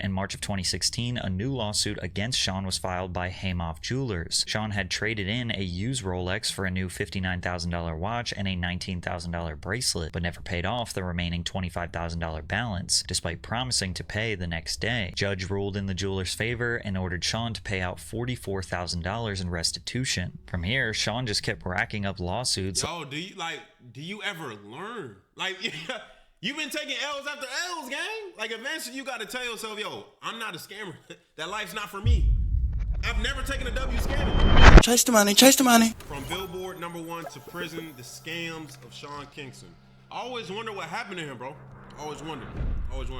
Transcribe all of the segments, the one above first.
In March of 2016, a new lawsuit against Sean was filed by Haymoff Jewelers. Sean had traded in a used Rolex for a new $59,000 watch and a $19,000 bracelet, but never paid off the remaining $25,000 balance, despite promising to pay the next day. Judge ruled in the jeweler's favor and ordered Sean to pay out $44,000 in restitution. From here, Sean just kept racking up lawsuits. Yo, do you ever learn? You've been taking L's after L's, gang. Eventually you got to tell yourself, yo, I'm not a scammer. That life's not for me. I've never taken a W scamming. Chase the money, chase the money. From Billboard #1 to prison, the scams of Sean Kingston. I always wonder what happened to him, bro. Always wonder.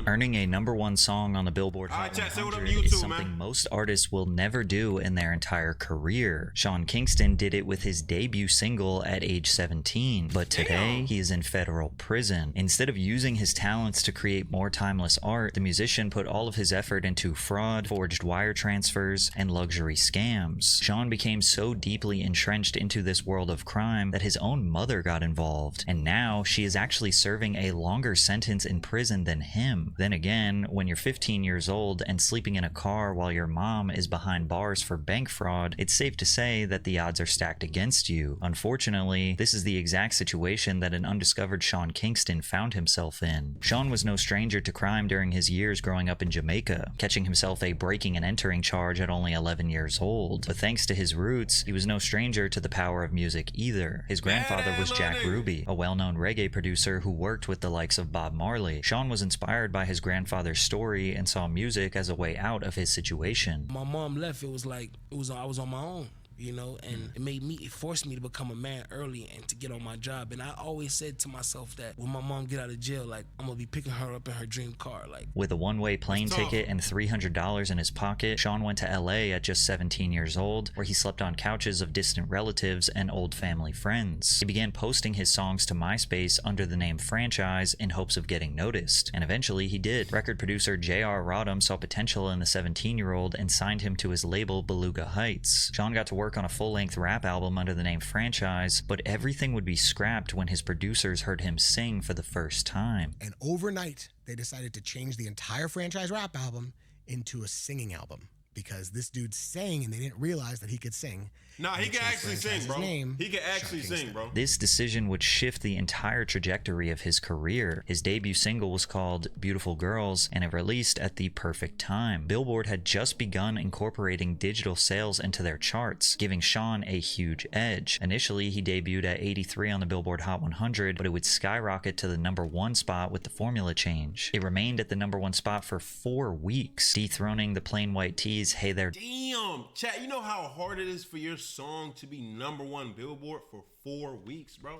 Earning a #1 song on the Billboard Hot 100 is something most artists will never do in their entire career. Sean Kingston did it with his debut single at age 17, but today he is in federal prison. Instead of using his talents to create more timeless art, the musician put all of his effort into fraud, forged wire transfers, and luxury scams. Sean became so deeply entrenched into this world of crime that his own mother got involved, and now she is actually serving a longer sentence in prison than him. Then again, when you're 15 years old and sleeping in a car while your mom is behind bars for bank fraud, it's safe to say that the odds are stacked against you. Unfortunately, this is the exact situation that an undiscovered Sean Kingston found himself in. Sean was no stranger to crime during his years growing up in Jamaica, catching himself a breaking and entering charge at only 11 years old. But thanks to his roots, he was no stranger to the power of music either. His grandfather was Jack Ruby, a well-known reggae producer who worked with the likes of Bob Marley. Sean was inspired by his grandfather's story and saw music as a way out of his situation. My mom left, I was on my own, and it forced me to become a man early and to get on my job. And I always said to myself that when my mom get out of jail, I'm gonna be picking her up in her dream car. With a one-way plane ticket and $300 in his pocket, Sean went to LA at just 17 years old, where he slept on couches of distant relatives and old family friends. He began posting his songs to MySpace under the name Franchise in hopes of getting noticed, and eventually he did. Record producer J.R. Rodham saw potential in the 17-year-old and signed him to his label Beluga Heights. Sean got to work on a full-length rap album under the name Franchise, but everything would be scrapped when his producers heard him sing for the first time. And overnight, they decided to change the entire Franchise rap album into a singing album, because this dude sang and they didn't realize that he could sing. Nah, he can actually sing, bro. He can actually sing, bro. This decision would shift the entire trajectory of his career. His debut single was called Beautiful Girls, and it released at the perfect time. Billboard had just begun incorporating digital sales into their charts, giving Sean a huge edge. Initially, he debuted at 83 on the Billboard Hot 100, but it would skyrocket to the #1 spot with the formula change. It remained at the #1 spot for 4 weeks, dethroning the Plain White Tees' Hey There. Damn, chat, you know how hard it is for your song to be #1 Billboard for 4 weeks, bro?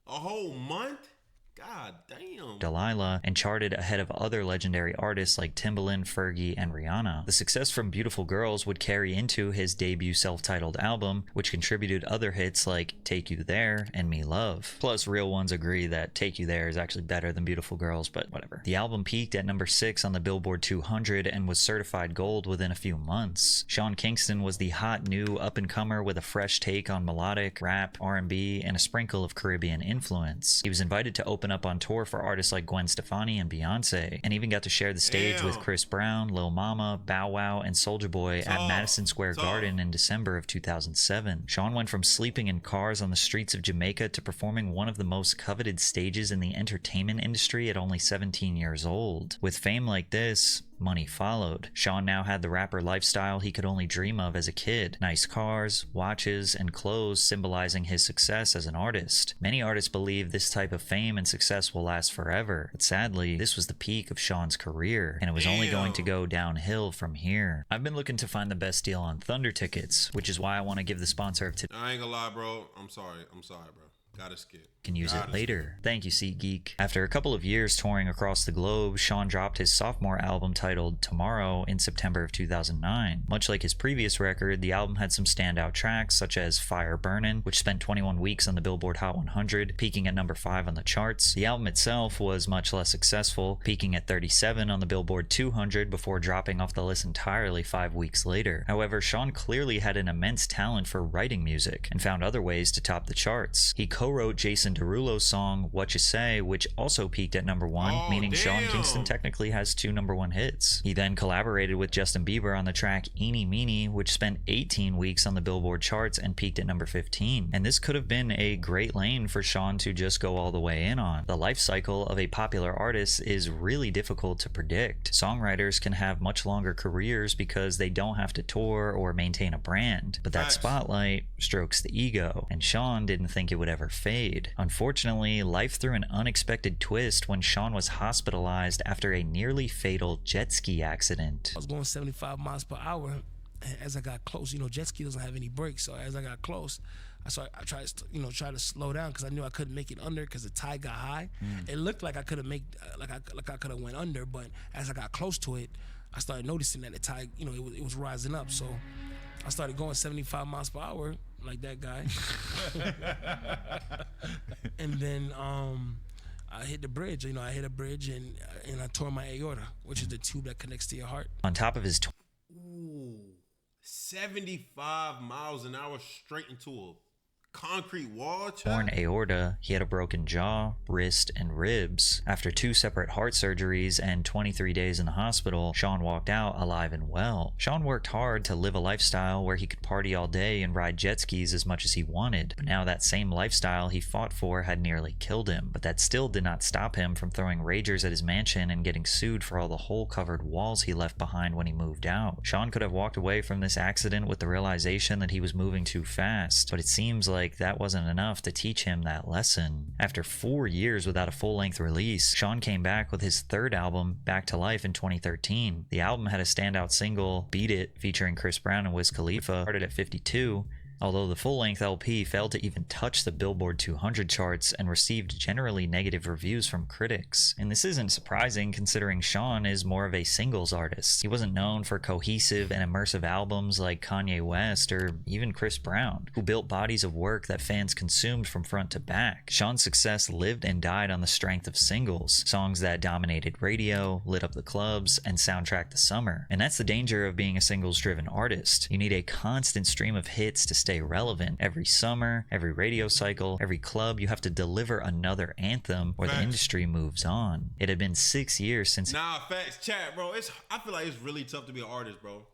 A whole month? God damn. Delilah, and charted ahead of other legendary artists like Timbaland, Fergie, and Rihanna. The success from Beautiful Girls would carry into his debut self-titled album, which contributed other hits like Take You There and Me Love. Plus, real ones agree that Take You There is actually better than Beautiful Girls, but whatever. The album peaked at #6 on the Billboard 200 and was certified gold within a few months. Sean Kingston was the hot new up-and-comer with a fresh take on melodic, rap, R&B, and a sprinkle of Caribbean influence. He was invited to open up on tour for artists like Gwen Stefani and Beyonce, and even got to share the stage with Chris Brown, Lil Mama, Bow Wow, and Soulja Boy at Madison Square Garden in December of 2007. Sean went from sleeping in cars on the streets of Jamaica to performing one of the most coveted stages in the entertainment industry at only 17 years old. With fame like this, money followed. Sean now had the rapper lifestyle he could only dream of as a kid. Nice cars, watches, and clothes symbolizing his success as an artist. Many artists believe this type of fame and success will last forever, but sadly, this was the peak of Sean's career, and it was only going to go downhill from here. I've been looking to find the best deal on Thunder tickets, which is why I want to give the sponsor of today. I ain't gonna lie, bro. I'm sorry, bro. Gotta skip. Can use it later. Thank you, SeatGeek. After a couple of years touring across the globe, Sean dropped his sophomore album titled Tomorrow in September of 2009. Much like his previous record, the album had some standout tracks such as Fire Burnin', which spent 21 weeks on the Billboard Hot 100, peaking at #5 on the charts. The album itself was much less successful, peaking at 37 on the Billboard 200 before dropping off the list entirely 5 weeks later. However, Sean clearly had an immense talent for writing music and found other ways to top the charts. He co co-wrote Jason Derulo's song What You Say, which also peaked at number 1, Oh, meaning Sean damn. Kingston technically has 2 number 1 hits. He then collaborated with Justin Bieber on the track Eenie Meenie, which spent 18 weeks on the Billboard charts and peaked at number 15. And this could have been a great lane for Sean to just go all the way in on. The life cycle of a popular artist is really difficult to predict. Songwriters can have much longer careers because they don't have to tour or maintain a brand, but that Facts. spotlight strokes the ego, and Sean didn't think it would ever fade. Unfortunately, life threw an unexpected twist when Sean was hospitalized after a nearly fatal jet ski accident. I was going 75 miles per hour, and as I got close, jet ski doesn't have any brakes, so as I got close, I tried to slow down because I knew I couldn't make it under because the tide got high. It looked like I could have I could have went under, but as I got close to it, I started noticing that the tide, it was rising up. So I started going 75 miles per hour like that guy, and then I hit the bridge. I hit a bridge and I tore my aorta, which is the tube that connects to your heart. On top of his Ooh, 75 miles an hour straight into a concrete wall, torn aorta, he had a broken jaw, wrist, and ribs. After 2 separate heart surgeries and 23 days in the hospital, Sean walked out alive and well. Sean worked hard to live a lifestyle where he could party all day and ride jet skis as much as he wanted, but now that same lifestyle he fought for had nearly killed him. But that still did not stop him from throwing ragers at his mansion and getting sued for all the hole-covered walls he left behind when he moved out. Sean could have walked away from this accident with the realization that he was moving too fast, but it seems like that wasn't enough to teach him that lesson. After 4 years without a full-length release, Sean came back with his 3rd album, Back to Life, in 2013. The album had a standout single, Beat It, featuring Chris Brown and Wiz Khalifa, started at 52, although the full-length LP failed to even touch the Billboard 200 charts and received generally negative reviews from critics. And this isn't surprising considering Sean is more of a singles artist. He wasn't known for cohesive and immersive albums like Kanye West or even Chris Brown, who built bodies of work that fans consumed from front to back. Sean's success lived and died on the strength of singles, songs that dominated radio, lit up the clubs, and soundtracked the summer. And that's the danger of being a singles-driven artist. You need a constant stream of hits to stay relevant. Every summer, every radio cycle, every club, you have to deliver another anthem or the industry moves on. It had been 6 years since... Nah, facts, chat, bro. I feel like it's really tough to be an artist, bro.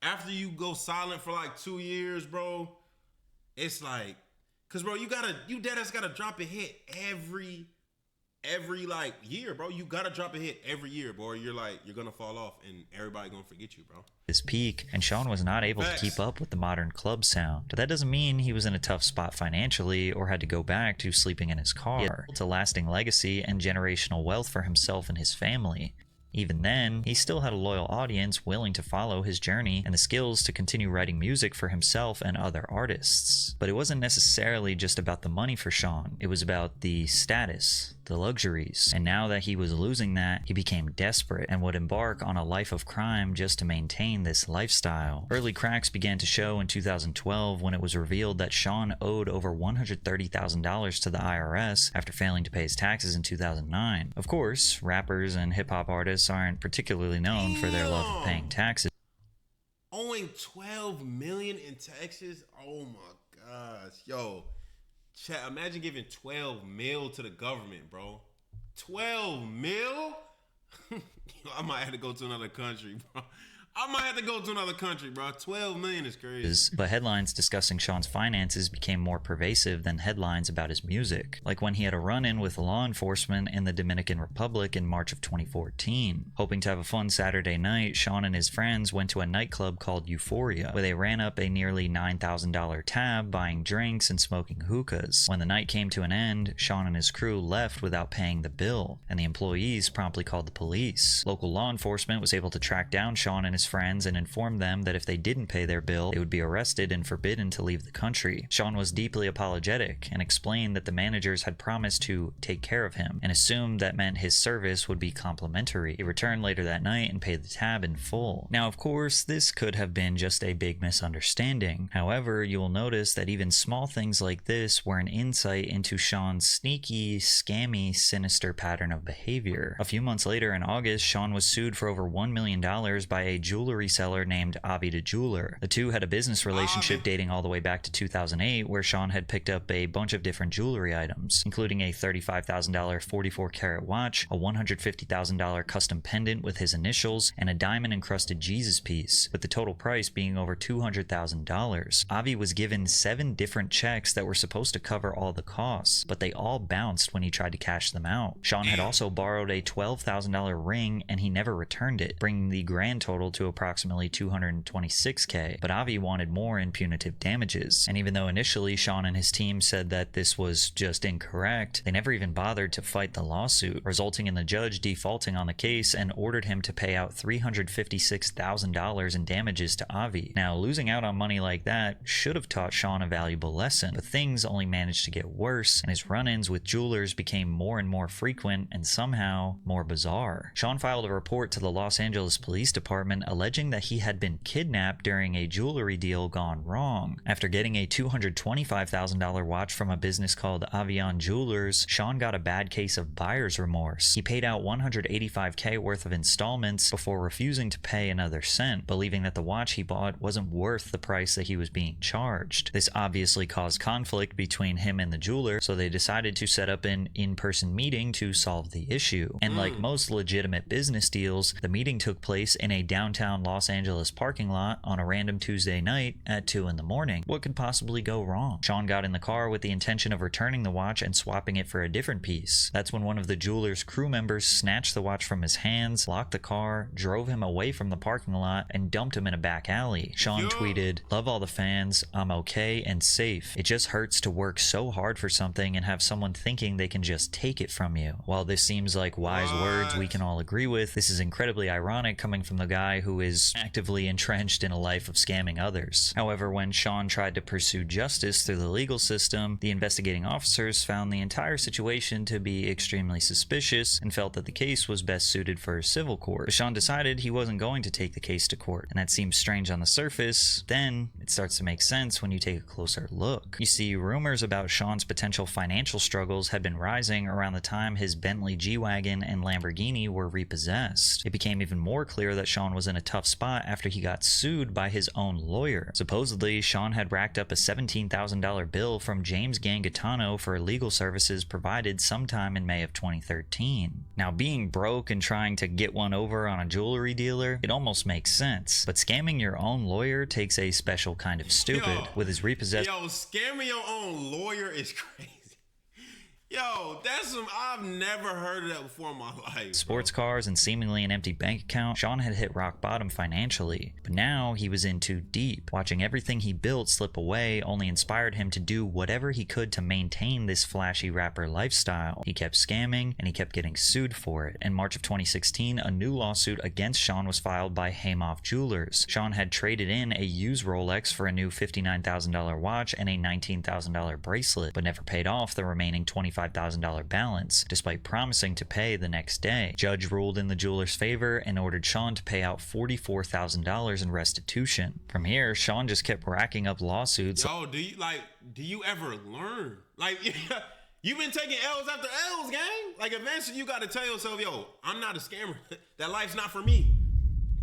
After you go silent for like 2 years, bro, it's like, cause bro, you dead ass gotta drop a hit every like year, bro. You gotta drop a hit every year, bro. You're gonna fall off and everybody gonna forget you, bro. His peak, and Sean was not able to keep up with the modern club sound. But that doesn't mean he was in a tough spot financially or had to go back to sleeping in his car. He had built a lasting legacy and generational wealth for himself and his family. Even then, he still had a loyal audience willing to follow his journey and the skills to continue writing music for himself and other artists. But it wasn't necessarily just about the money for Sean. It was about the status, the luxuries. And now that he was losing that, he became desperate and would embark on a life of crime just to maintain this lifestyle. Early cracks began to show in 2012 when it was revealed that Sean owed over $130,000 to the IRS after failing to pay his taxes in 2009. Of course, rappers and hip-hop artists aren't particularly known for their love of paying taxes. Owing $12 million in taxes? Oh my gosh. Yo, chat, imagine giving 12 mil to the government, bro. 12 mil? I might have to go to another country, bro. 12 million is crazy. But headlines discussing Sean's finances became more pervasive than headlines about his music, like when he had a run-in with law enforcement in the Dominican Republic in March of 2014. Hoping to have a fun Saturday night, Sean and his friends went to a nightclub called Euphoria, where they ran up a nearly $9,000 tab, buying drinks and smoking hookahs. When the night came to an end, Sean and his crew left without paying the bill, and the employees promptly called the police. Local law enforcement was able to track down Sean and his friends and informed them that if they didn't pay their bill, they would be arrested and forbidden to leave the country. Sean was deeply apologetic and explained that the managers had promised to take care of him and assumed that meant his service would be complimentary. He returned later that night and paid the tab in full. Now, of course, this could have been just a big misunderstanding. However, you will notice that even small things like this were an insight into Sean's sneaky, scammy, sinister pattern of behavior. A few months later in August, Sean was sued for over $1 million by a jewelry jewelry seller named Avi the Jeweler. The two had a business relationship dating all the way back to 2008, where Sean had picked up a bunch of different jewelry items, including a $35,000 44-karat watch, a $150,000 custom pendant with his initials, and a diamond-encrusted Jesus piece, with the total price being over $200,000. Avi was given 7 different checks that were supposed to cover all the costs, but they all bounced when he tried to cash them out. Sean had also borrowed a $12,000 ring, and he never returned it, bringing the grand total to approximately $226K, but Avi wanted more in punitive damages. And even though initially Sean and his team said that this was just incorrect, they never even bothered to fight the lawsuit, resulting in the judge defaulting on the case and ordered him to pay out $356,000 in damages to Avi. Now, losing out on money like that should have taught Sean a valuable lesson, but things only managed to get worse, and his run-ins with jewelers became more and more frequent and somehow more bizarre. Sean filed a report to the Los Angeles Police Department alleging that he had been kidnapped during a jewelry deal gone wrong. After getting a $225,000 watch from a business called Avion Jewelers, Sean got a bad case of buyer's remorse. He paid out $185K worth of installments before refusing to pay another cent, believing that the watch he bought wasn't worth the price that he was being charged. This obviously caused conflict between him and the jeweler, so they decided to set up an in-person meeting to solve the issue. And like most legitimate business deals, the meeting took place in a downtown Los Angeles parking lot on a random Tuesday night at 2 in the morning. What could possibly go wrong? Sean got in the car with the intention of returning the watch and swapping it for a different piece. That's when one of the jeweler's crew members snatched the watch from his hands, locked the car, drove him away from the parking lot, and dumped him in a back alley. Sean tweeted, "Love all the fans, I'm okay and safe. It just hurts to work so hard for something and have someone thinking they can just take it from you." While this seems like wise words we can all agree with, this is incredibly ironic coming from the guy who is actively entrenched in a life of scamming others. However, when Sean tried to pursue justice through the legal system, the investigating officers found the entire situation to be extremely suspicious and felt that the case was best suited for a civil court. But Sean decided he wasn't going to take the case to court, and that seems strange on the surface. Then it starts to make sense when you take a closer look. You see, rumors about Sean's potential financial struggles had been rising around the time his Bentley G-Wagon and Lamborghini were repossessed. It became even more clear that Sean was in a tough spot after he got sued by his own lawyer. Supposedly, Sean had racked up a $17,000 bill from James Gangitano for legal services provided sometime in May of 2013. Now, being broke and trying to get one over on a jewelry dealer, it almost makes sense, but scamming your own lawyer takes a special kind of stupid. With his repossessed... Scamming your own lawyer is crazy. Yo, that's some, I've never heard of that before in my life. Sports cars and seemingly an empty bank account, Sean had hit rock bottom financially. But now he was in too deep. Watching everything he built slip away only inspired him to do whatever he could to maintain this flashy rapper lifestyle. He kept scamming and he kept getting sued for it. In March of 2016, a new lawsuit against Sean was filed by Haymoff Jewelers. Sean had traded in a used Rolex for a new $59,000 watch and a $19,000 bracelet, but never paid off the remaining $25,000 balance, despite promising to pay the next day. Judge ruled in the jeweler's favor and ordered Sean to pay out $44,000 in restitution. From here, Sean just kept racking up lawsuits. Yo, do you ever learn? Like, you've been taking L's after L's, gang. Like, eventually you got to tell yourself, yo, I'm not a scammer. That life's not for me.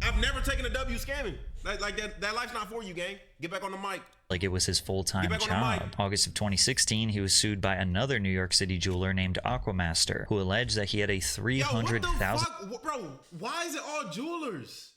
I've never taken a W scamming. Like that life's not for you, gang. Get back on the mic. Like it was his full-time job. August of 2016, he was sued by another New York City jeweler named Aquamaster, who alleged that he had a $300,000... Bro, why is it all jewelers?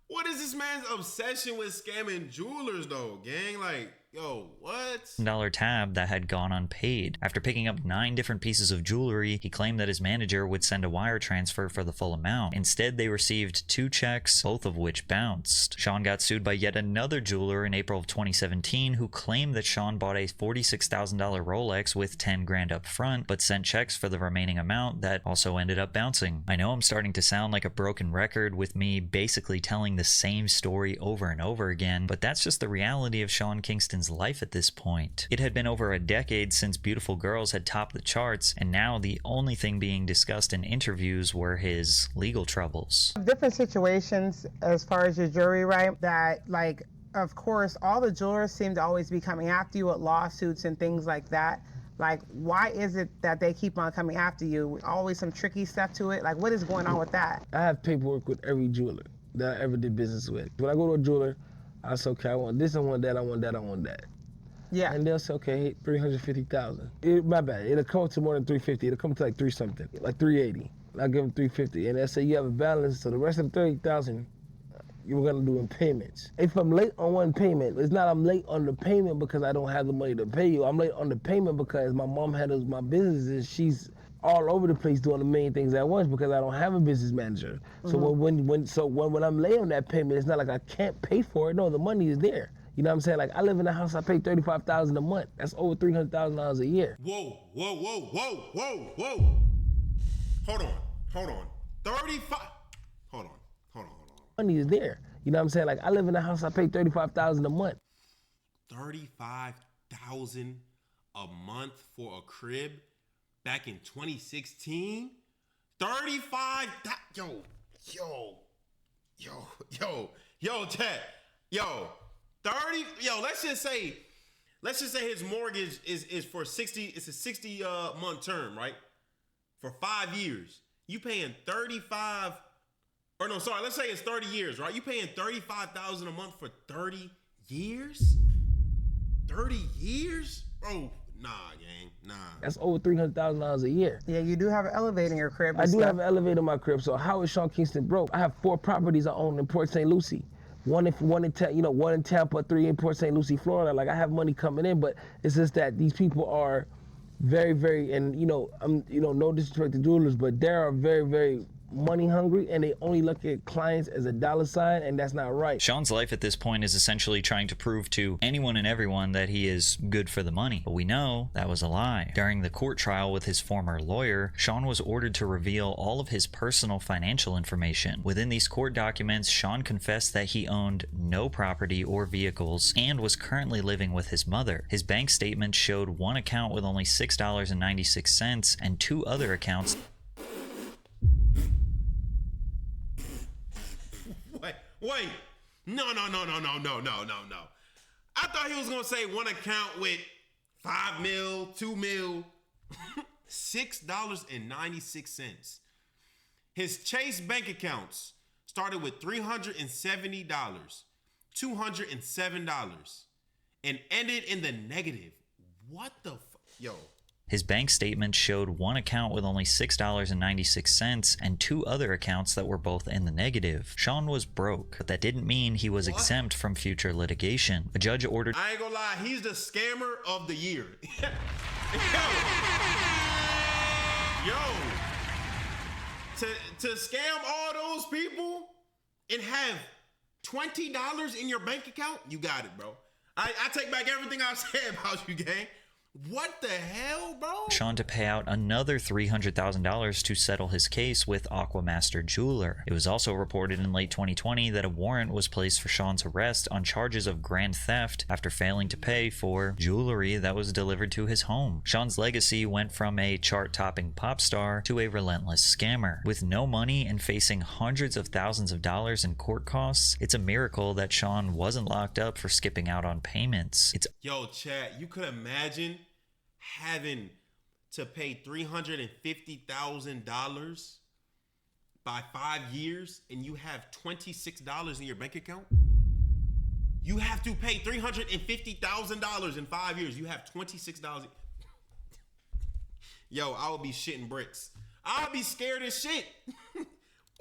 What is this man's obsession with scamming jewelers, though, gang? Like, yo, what? $1 tab that had gone unpaid. After picking up 9 different pieces of jewelry, he claimed that his manager would send a wire transfer for the full amount. Instead, they received 2 checks, both of which bounced. Sean got sued by yet another jeweler in April of 2017 who claimed that Sean bought a $46,000 Rolex with 10 grand up front, but sent checks for the remaining amount that also ended up bouncing. I know I'm starting to sound like a broken record with me basically telling the same story over and over again, but that's just the reality of Sean Kingston's life at this point. It had been over a decade since Beautiful Girls had topped the charts, and now the only thing being discussed in interviews were his legal troubles. Different situations as far as your jewelry, right? That, like, of course, all the jewelers seem to always be coming after you with lawsuits and things like that. Like, why is it that they keep on coming after you? Always some tricky stuff to it. Like, what is going on with that? I have paperwork with every jeweler. that I ever did business with. When I go to a jeweler, I say, okay, I want this, I want that, I want that, I want that. Yeah. And they'll say, okay, 350,000. My bad, it'll come to more than 350. It'll come to like 3 something, like 380. I'll give them 350, and they'll say you have a balance, so the rest of the 30,000, you're gonna do in payments. If I'm late on one payment, it's not I'm late on the payment because I don't have the money to pay you. I'm late on the payment because my mom handles my business and she's all over the place doing the main things at once because I don't have a business manager. So when I'm late on that payment, it's not like I can't pay for it. No, the money is there. You know what I'm saying? Like I live in a house, I pay $35,000 a month. That's over $300,000 a year. Whoa. Hold on. 35. Hold on. Money is there. You know what I'm saying? Like I live in a house, I pay $35,000 a month. 35,000 a month for a crib back in 2016. 35. Yo, chat. Yo, 30. Yo, let's just say his mortgage is for 60. It's a 60 month term, right? For 5 years, you paying 35. Or no, sorry, let's say it's 30 years, right? You paying $35,000 a month for 30 years? 30 years? Bro, nah, gang, nah. That's over $300,000 a year. Yeah, you do have an elevator in your crib. I do have an elevator in my crib. So how is Sean Kingston broke? I have 4 properties I own in Port St. Lucie. One in Tampa, 3 in Port St. Lucie, Florida. Like I have money coming in, but it's just that these people are very, very, and no disrespect to jewelers, but they are very, very money hungry, and they only look at clients as a dollar sign, and that's not right. Sean's life at this point is essentially trying to prove to anyone and everyone that he is good for the money. But we know that was a lie. During the court trial with his former lawyer, Sean was ordered to reveal all of his personal financial information. Within these court documents, Sean confessed that he owned no property or vehicles and was currently living with his mother. His bank statement showed one account with only $6.96 and 2 other accounts. Wait. No. I thought he was gonna say one account with 5 mil, 2 mil, $6.96. His Chase bank accounts started with $370, $207, and ended in the negative. What the yo? His bank statement showed one account with only $6.96 and 2 other accounts that were both in the negative. Sean was broke, but that didn't mean he was exempt from future litigation. A judge ordered— I ain't gonna lie, he's the scammer of the year. To scam all those people and have $20 in your bank account, you got it, bro. I take back everything I said about you, gang. What the hell, bro? Sean to pay out another $300,000 to settle his case with Aquamaster Jeweler. It was also reported in late 2020 that a warrant was placed for Sean's arrest on charges of grand theft after failing to pay for jewelry that was delivered to his home. Sean's legacy went from a chart-topping pop star to a relentless scammer. With no money and facing hundreds of thousands of dollars in court costs, it's a miracle that Sean wasn't locked up for skipping out on payments. Yo, chat, you could imagine having to pay $350,000 by 5 years and you have $26 in your bank account? You have to pay $350,000 in 5 years. You have $26. Yo, I would be shitting bricks. I'd be scared as shit.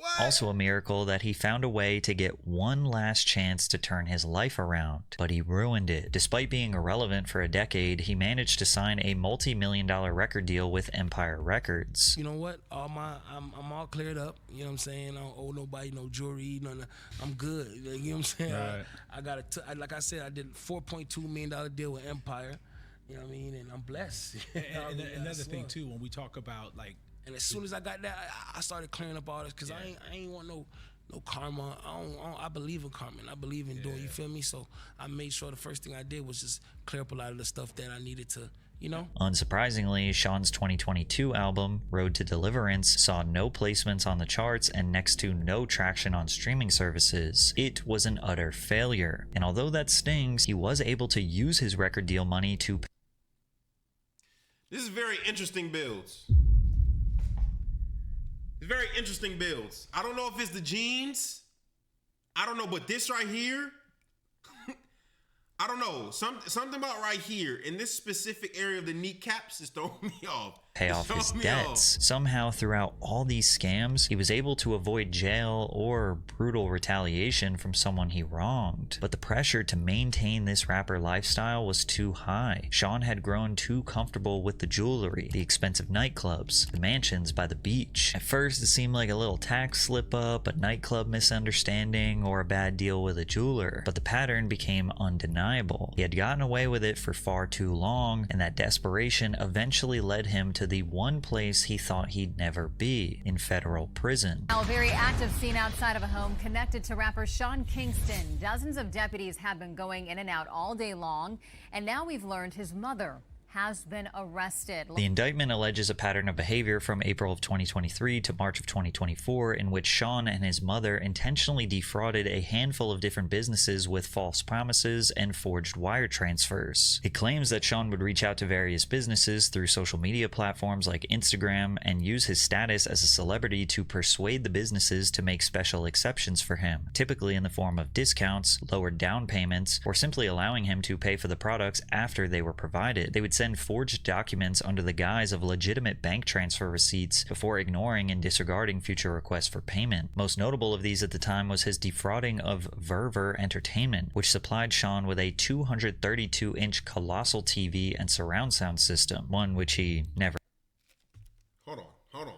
What? Also a miracle that he found a way to get one last chance to turn his life around, but he ruined it. Despite being irrelevant for a decade, he managed to sign a multi-million-dollar record deal with Empire Records. You know what? I'm all cleared up. You know what I'm saying? I don't owe nobody no jewelry. I'm good. You know what I'm saying? Right. I got like I said, I did a $4.2 million deal with Empire. You know what I mean? And I'm blessed. And another thing too, when we talk about like. And as soon as I got that, I started clearing up all this because I ain't want no karma. I believe in karma and I believe in doing. You feel me? So I made sure the first thing I did was just clear up a lot of the stuff that I needed to, Unsurprisingly, Sean's 2022 album, Road to Deliverance, saw no placements on the charts and next to no traction on streaming services. It was an utter failure. And although that stings, he was able to use his record deal money to... This is very interesting builds. It's very interesting builds. I don't know if it's the genes. I don't know, but this right here, I don't know. Something about right here in this specific area of the kneecaps is throwing me off. Pay off his debts. Somehow, throughout all these scams, he was able to avoid jail or brutal retaliation from someone he wronged. But the pressure to maintain this rapper lifestyle was too high. Sean had grown too comfortable with the jewelry, the expensive nightclubs, the mansions by the beach. At first, it seemed like a little tax slip up, a nightclub misunderstanding, or a bad deal with a jeweler. But the pattern became undeniable. He had gotten away with it for far too long, and that desperation eventually led him to the one place he thought he'd never be, in federal prison. Now, a very active scene outside of a home connected to rapper Sean Kingston. Dozens of deputies have been going in and out all day long, and now we've learned his mother has been arrested. The indictment alleges a pattern of behavior from April of 2023 to March of 2024 in which Sean and his mother intentionally defrauded a handful of different businesses with false promises and forged wire transfers. It claims that Sean would reach out to various businesses through social media platforms like Instagram and use his status as a celebrity to persuade the businesses to make special exceptions for him, typically in the form of discounts, lowered down payments, or simply allowing him to pay for the products after they were provided. They would send forged documents under the guise of legitimate bank transfer receipts before ignoring and disregarding future requests for payment. Most notable of these at the time was his defrauding of Verver Entertainment, which supplied Sean with a 232-inch colossal TV and surround sound system, one which he never. Hold on.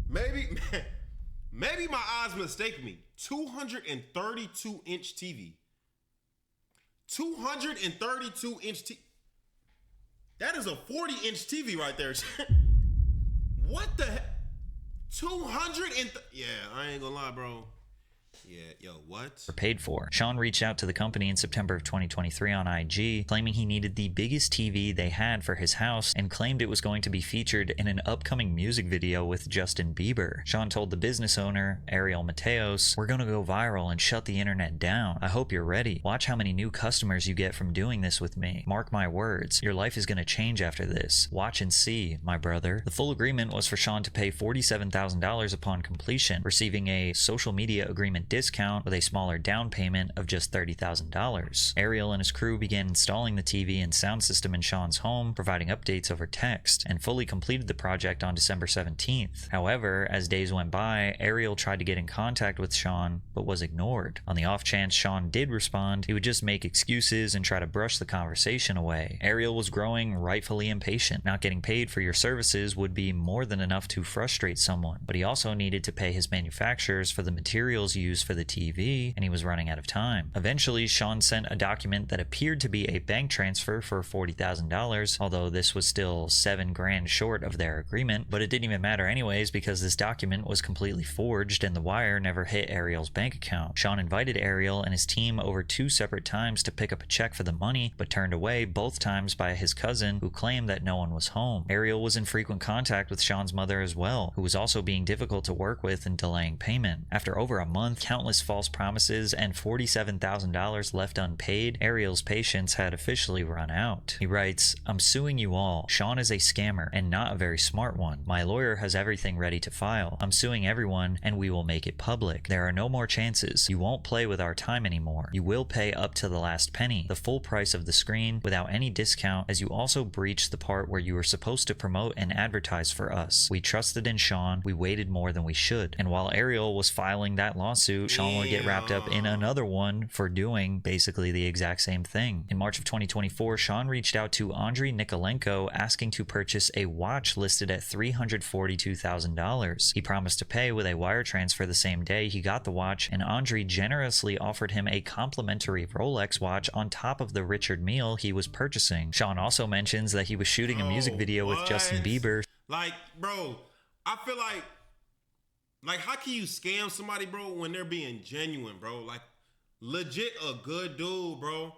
Maybe my eyes mistake me. 232-inch TV. 232-inch TV. That is a 40-inch TV right there. What the heck? 200 and... Yeah, I ain't gonna lie, bro. Yeah, yo, what? Paid for. Sean reached out to the company in September of 2023 on IG, claiming he needed the biggest TV they had for his house and claimed it was going to be featured in an upcoming music video with Justin Bieber. Sean told the business owner, Ariel Mateos, "We're gonna go viral and shut the internet down. I hope you're ready. Watch how many new customers you get from doing this with me. Mark my words. Your life is gonna change after this. Watch and see, my brother." The full agreement was for Sean to pay $47,000 upon completion, receiving a social media agreement discount with a smaller down payment of just $30,000. Ariel and his crew began installing the TV and sound system in Sean's home, providing updates over text, and fully completed the project on December 17th. However, as days went by, Ariel tried to get in contact with Sean, but was ignored. On the off chance Sean did respond, he would just make excuses and try to brush the conversation away. Ariel was growing rightfully impatient. Not getting paid for your services would be more than enough to frustrate someone, but he also needed to pay his manufacturers for the materials used for the TV, and he was running out of time. Eventually, Sean sent a document that appeared to be a bank transfer for $40,000, although this was still $7,000 short of their agreement, but it didn't even matter anyways because this document was completely forged and the wire never hit Ariel's bank account. Sean invited Ariel and his team over 2 separate times to pick up a check for the money, but turned away both times by his cousin, who claimed that no one was home. Ariel was in frequent contact with Sean's mother as well, who was also being difficult to work with and delaying payment. After over a month, countless false promises, and $47,000 left unpaid, Ariel's patience had officially run out. He writes, "I'm suing you all. Sean is a scammer and not a very smart one. My lawyer has everything ready to file. I'm suing everyone and we will make it public. There are no more chances. You won't play with our time anymore. You will pay up to the last penny, the full price of the screen, without any discount, as you also breached the part where you were supposed to promote and advertise for us. We trusted in Sean. We waited more than we should." And while Ariel was filing that lawsuit, Sean would get wrapped up in another one for doing basically the exact same thing. In March of 2024, Sean reached out to Andriy Nikolenko asking to purchase a watch listed at $342,000. He promised to pay with a wire transfer the same day he got the watch, and Andriy generously offered him a complimentary Rolex watch on top of the Richard Mille he was purchasing. Sean also mentions that he was shooting a music video with Justin Bieber. Like, bro, I feel like how can you scam somebody, bro, when they're being genuine, bro? Like, legit a good dude, bro.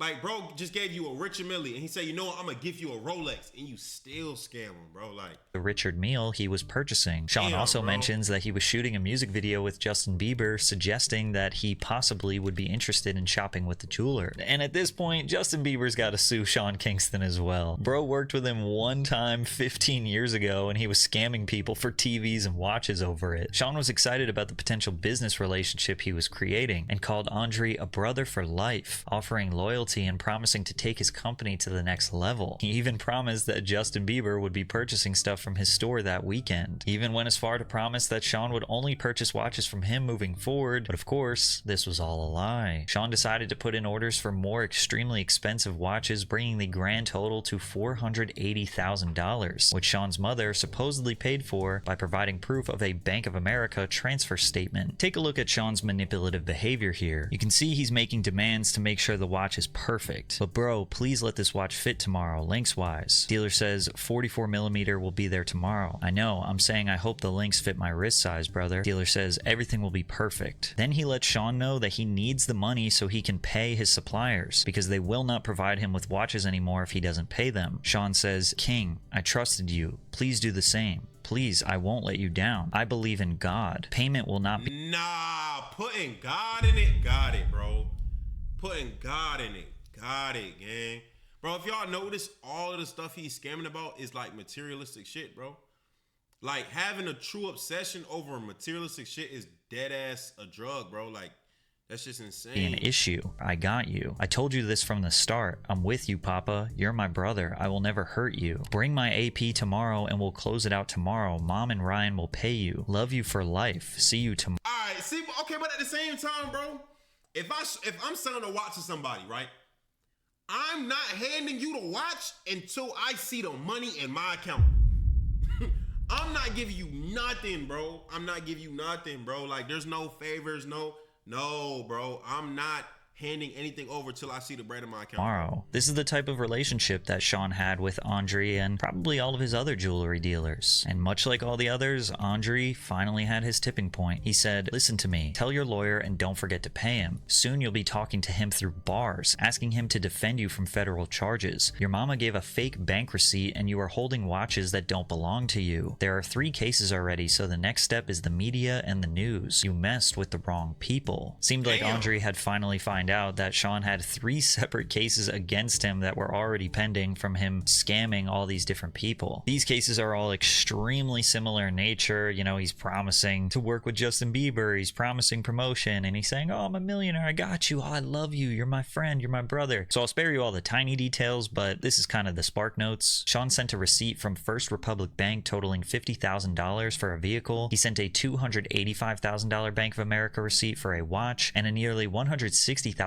Like, bro just gave you a Richard Mille, and he said, you know what, I'm gonna give you a Rolex, and you still scam him, bro. Like, the Richard Mille he was purchasing. Sean Damn, also bro. mentions that he was shooting a music video with Justin Bieber, suggesting that he possibly would be interested in shopping with the jeweler. And at this point, Justin Bieber's got to sue Sean Kingston as well. Bro worked with him one time 15 years ago, and he was scamming people for TVs and watches over it. Sean was excited about the potential business relationship he was creating and called Andre a brother for life, offering loyalty and promising to take his company to the next level. He even promised that Justin Bieber would be purchasing stuff from his store that weekend. He even went as far to promise that Sean would only purchase watches from him moving forward, but of course, this was all a lie. Sean decided to put in orders for more extremely expensive watches, bringing the grand total to $480,000, which Sean's mother supposedly paid for by providing proof of a Bank of America transfer statement. Take a look at Sean's manipulative behavior here. You can see he's making demands to make sure the watch is perfect. But bro, please let this watch fit tomorrow, lengthwise. Dealer says 44mm will be there tomorrow. I know, I'm saying I hope the links fit my wrist size, brother. Dealer says everything will be perfect. Then he lets Sean know that he needs the money so he can pay his suppliers, because they will not provide him with watches anymore if he doesn't pay them. Sean says, King, I trusted you. Please do the same. Please, I won't let you down. I believe in God. Payment will not be— nah, putting God in it, got it, bro. Putting God in it, got it, gang. Bro, if y'all notice, all of the stuff he's scamming about is like materialistic shit, bro. Like, having a true obsession over materialistic shit is dead ass a drug, bro. Like, that's just insane. an issue. I got you. I told you this from the start. I'm with you, Papa. You're my brother. I will never hurt you. Bring my AP tomorrow and we'll close it out tomorrow. Mom and Ryan will pay you. Love you for life. See you tomorrow. All right, see, okay, but at the same time, bro, if I'm selling a watch to somebody, right, I'm not handing you the watch until I see the money in my account. I'm not giving you nothing, bro. I'm not giving you nothing, bro. Like, there's no favors, no, bro. I'm not handing anything over till I see the bread in my account. Tomorrow. This is the type of relationship that Sean had with Andre and probably all of his other jewelry dealers. And much like all the others, Andre finally had his tipping point. He said, listen to me, tell your lawyer and don't forget to pay him. Soon you'll be talking to him through bars, asking him to defend you from federal charges. Your mama gave a fake bank receipt and you are holding watches that don't belong to you. There are 3 cases already, so the next step is the media and the news. You messed with the wrong people. Seemed like Andre had finally found out that Sean had 3 separate cases against him that were already pending from him scamming all these different people. These cases are all extremely similar in nature. You know, he's promising to work with Justin Bieber, he's promising promotion, and he's saying, oh, I'm a millionaire, I got you, oh, I love you, you're my friend, you're my brother. So I'll spare you all the tiny details, but this is kind of the spark notes. Sean sent a receipt from First Republic Bank totaling $50,000 for a vehicle. He sent a $285,000 Bank of America receipt for a watch, and a nearly $160,000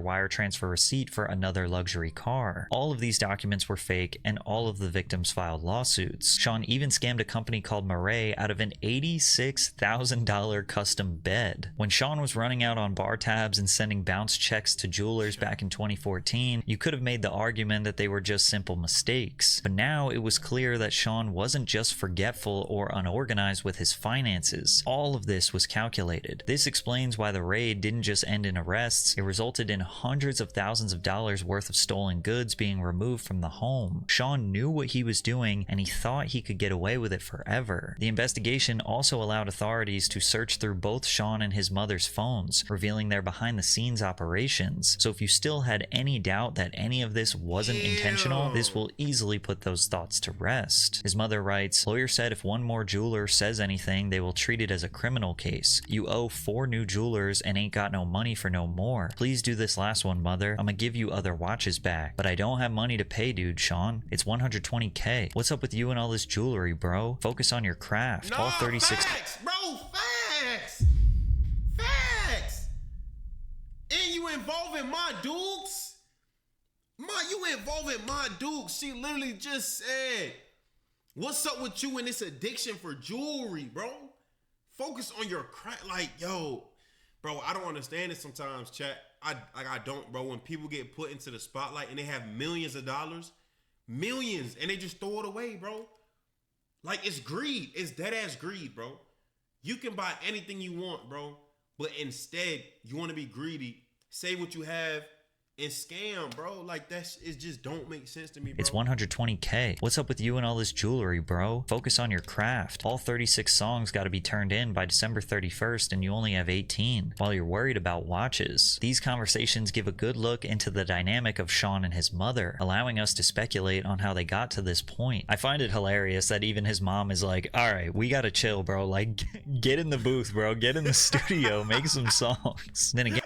wire transfer receipt for another luxury car. All of these documents were fake, and all of the victims filed lawsuits. Sean even scammed a company called Murray out of an $86,000 custom bed. When Sean was running out on bar tabs and sending bounce checks to jewelers back in 2014, you could have made the argument that they were just simple mistakes. But now it was clear that Sean wasn't just forgetful or unorganized with his finances. All of this was calculated. This explains why the raid didn't just end in arrests. It resulted in hundreds of thousands of dollars worth of stolen goods being removed from the home. Sean knew what he was doing, and he thought he could get away with it forever. The investigation also allowed authorities to search through both Sean and his mother's phones, revealing their behind-the-scenes operations. So if you still had any doubt that any of this wasn't intentional, this will easily put those thoughts to rest. His mother writes, lawyer said if one more jeweler says anything, they will treat it as a criminal case. You owe 4 new jewelers and ain't got no money for no more. Please do this last one, mother. I'm gonna give you other watches back. But I don't have money to pay, dude, Sean. It's $120K. What's up with you and all this jewelry, bro? Focus on your craft. All 36. Facts, bro, facts. Facts. And you involving my dukes? You involving my dukes. She literally just said, what's up with you and this addiction for jewelry, bro? Focus on your craft. Like, yo, bro, I don't understand it sometimes, chat. I don't, bro. When people get put into the spotlight and they have millions of dollars, millions, and they just throw it away, bro. Like, it's greed. It's dead ass greed, bro. You can buy anything you want, bro. But instead, you want to be greedy, save what you have, and scam, bro. Like it just don't make sense to me, bro. It's 120K. What's up with you and all this jewelry, bro? Focus on your craft. All 36 songs got to be turned in by December 31st and you only have 18 while you're worried about watches. These conversations give a good look into the dynamic of Sean and his mother, allowing us to speculate on how they got to this point. I find it hilarious that even his mom is like, all right, we gotta chill, bro. Like, get in the booth, bro. Get in the studio. Make some songs. Then again,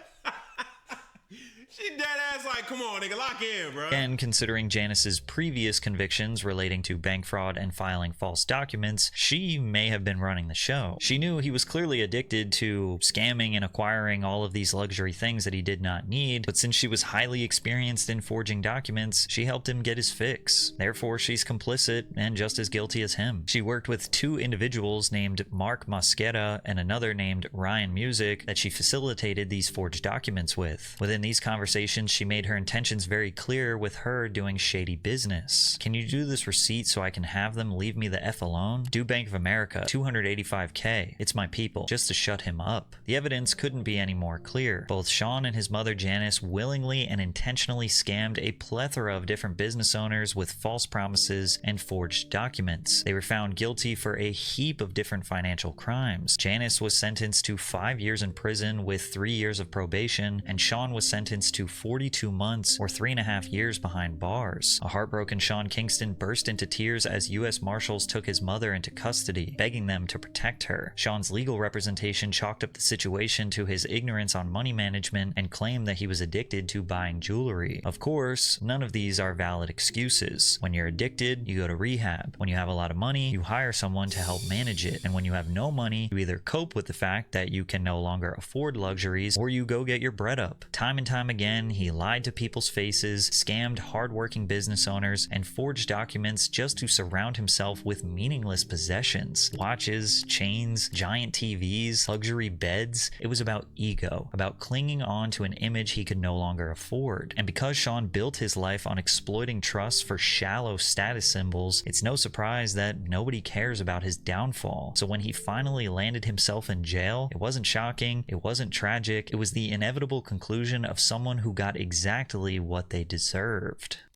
She dead ass like, come on, nigga, lock in, bro. and considering Janice's previous convictions relating to bank fraud and filing false documents, she may have been running the show. She knew he was clearly addicted to scamming and acquiring all of these luxury things that he did not need, but since she was highly experienced in forging documents, she helped him get his fix. Therefore, she's complicit and just as guilty as him. She worked with two individuals named Mark Mosqueda and another named Ryan Music that she facilitated these forged documents with. Within these conversations, she made her intentions very clear with her doing shady business. Can you do this receipt so I can have them leave me the F alone? Do Bank of America, 285K. It's my people, just to shut him up. The evidence couldn't be any more clear. Both Sean and his mother Janice willingly and intentionally scammed a plethora of different business owners with false promises and forged documents. They were found guilty for a heap of different financial crimes. Janice was sentenced to 5 years in prison with 3 years of probation, and Sean was sentenced to 42 months or 3.5 years behind bars. A heartbroken Sean Kingston burst into tears as U.S. Marshals took his mother into custody, begging them to protect her. Sean's legal representation chalked up the situation to his ignorance on money management and claimed that he was addicted to buying jewelry. Of course, none of these are valid excuses. When you're addicted, you go to rehab. When you have a lot of money, you hire someone to help manage it. And when you have no money, you either cope with the fact that you can no longer afford luxuries or you go get your bread up. Time and time again, he lied to people's faces, scammed hardworking business owners, and forged documents just to surround himself with meaningless possessions. Watches, chains, giant TVs, luxury beds. It was about ego, about clinging on to an image he could no longer afford. And because Sean built his life on exploiting trust for shallow status symbols, it's no surprise that nobody cares about his downfall. So when he finally landed himself in jail, it wasn't shocking, it wasn't tragic, it was the inevitable conclusion of someone who got exactly what they deserved.